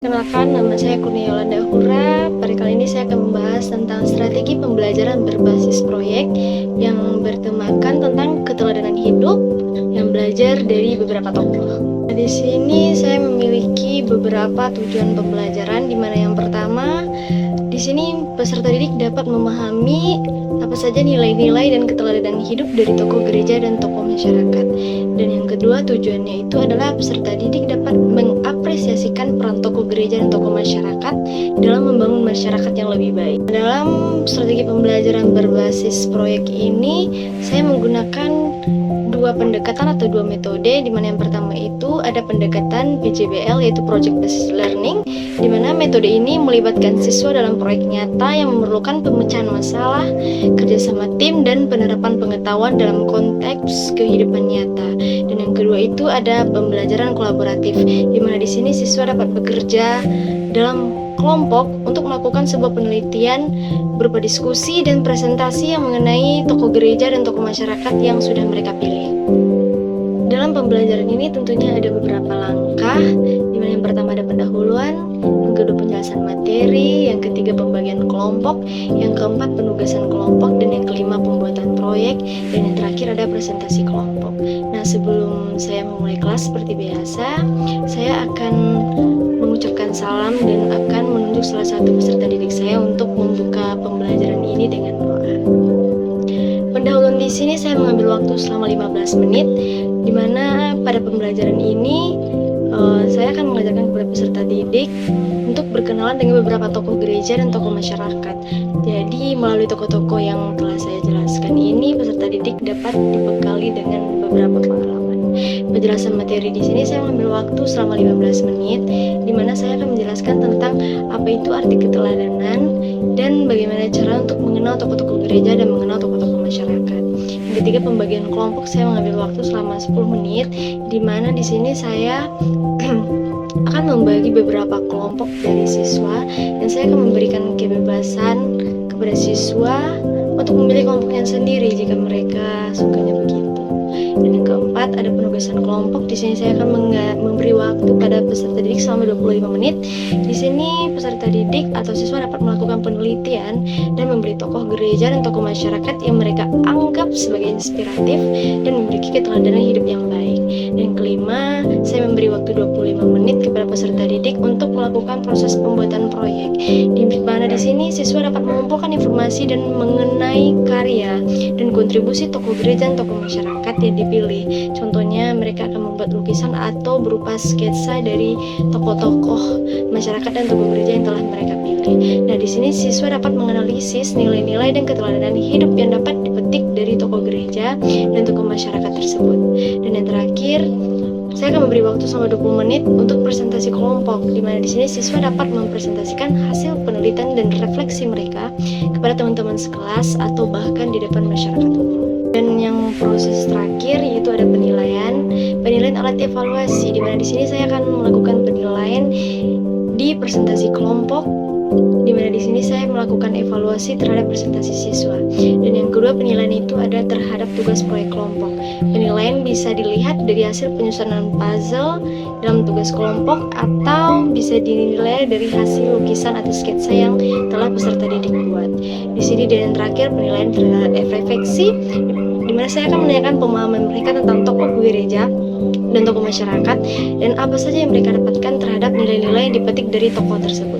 Kenalkan, nama saya Kurnia Yolanda Hura. Pada kali ini saya akan membahas tentang strategi pembelajaran berbasis proyek yang bertemakan tentang keteladanan hidup yang belajar dari beberapa tokoh. Di sini saya memiliki beberapa tujuan pembelajaran, di mana yang pertama, di sini peserta didik dapat memahami apa saja nilai-nilai dan keteladanan hidup dari tokoh gereja dan tokoh masyarakat. Dan yang kedua, tujuannya itu adalah peserta didik dapat mengapresiasikan peran tokoh gereja dan tokoh masyarakat dalam membangun masyarakat yang lebih baik. Dalam strategi pembelajaran berbasis proyek ini, saya menggunakan dua pendekatan atau dua metode, di mana yang pertama itu ada pendekatan PJBL, yaitu Project Based Learning, di mana metode ini melibatkan siswa dalam proyek nyata yang memerlukan pemecahan masalah, kerjasama tim, dan penerapan pengetahuan dalam konteks kehidupan nyata. Dan yang kedua itu ada pembelajaran kolaboratif, di mana di sini siswa dapat bekerja dalam kelompok untuk melakukan sebuah penelitian berupa diskusi dan presentasi yang mengenai tokoh gereja dan tokoh masyarakat yang sudah mereka pilih. Dalam pembelajaran ini tentunya ada beberapa langkah, di mana yang pertama ada pendahuluan, yang kedua penjelasan materi, yang ketiga pembagian kelompok, yang keempat penugasan kelompok, dan yang kelima pembuatan proyek, dan yang terakhir ada presentasi kelompok. Nah, sebelum saya memulai kelas seperti biasa, saya akan mengucapkan salam dan akan menunjuk salah satu peserta didik saya untuk membuka pembelajaran ini dengan doa. Pendahuluan di sini saya mengambil waktu selama 15 menit, di mana pada pembelajaran ini saya akan mengajarkan kepada peserta didik untuk berkenalan dengan beberapa tokoh gereja dan tokoh masyarakat. Jadi melalui tokoh-tokoh yang telah saya jelaskan ini, peserta didik dapat dibekali dengan beberapa pengalaman. Penjelasan materi di sini saya mengambil waktu selama 15 menit, di mana saya akan menjelaskan tentang apa itu arti keteladanan dan bagaimana cara untuk mengenal tokoh-tokoh gereja dan mengenal tokoh-tokoh masyarakat. Yang ketiga, pembagian kelompok saya mengambil waktu selama 10 menit, di mana di sini saya akan membagi beberapa kelompok dari siswa, dan saya akan memberikan kebebasan kepada siswa untuk memilih kelompoknya sendiri jika mereka sukanya begitu. Dan yang keempat, ada penugasan kelompok. Di sini saya akan memberi waktu pada peserta didik selama 25 menit. Di sini peserta didik atau siswa dapat melakukan penelitian dan memberi tokoh gereja dan tokoh masyarakat yang mereka anggap sebagai inspiratif dan memiliki keteladanan hidup yang baik. Dan yang kelima, saya memberi waktu 25 menit kepada peserta didik untuk melakukan proses pembuatan proyek. Di mana di sini siswa dapat mengumpulkan informasi dan mengenai karya dan kontribusi tokoh gereja dan tokoh masyarakat yang dipilih. Contohnya, mereka akan membuat lukisan atau berupa sketsa dari tokoh-tokoh masyarakat dan tokoh gereja yang telah mereka pilih. Nah, di sini siswa dapat menganalisis nilai-nilai dan keteladanan hidup yang dapat dipetik dari tokoh gereja dan tokoh masyarakat tersebut. Dan yang terakhir, saya akan memberi waktu selama 20 menit untuk presentasi kelompok, di mana di sini siswa dapat mempresentasikan hasil penelitian dan refleksi mereka kepada teman-teman sekelas atau bahkan di depan masyarakat umum. Dan yang proses terakhir yaitu ada penilaian alat evaluasi, di mana di sini saya akan melakukan penilaian di presentasi kelompok, di mana di sini saya melakukan evaluasi terhadap presentasi siswa. Dan yang kedua, penilaian itu ada terhadap tugas proyek kelompok. Penilaian bisa dilihat dari hasil penyusunan puzzle dalam tugas kelompok, atau bisa dinilai dari hasil lukisan atau sketsa yang telah peserta didik buat. Di sini dan yang terakhir, penilaian terhadap refleksi, di mana saya akan menanyakan pemahaman mereka tentang tokoh gereja dan tokoh masyarakat dan apa saja yang mereka dapatkan terhadap nilai-nilai yang dipetik dari tokoh tersebut.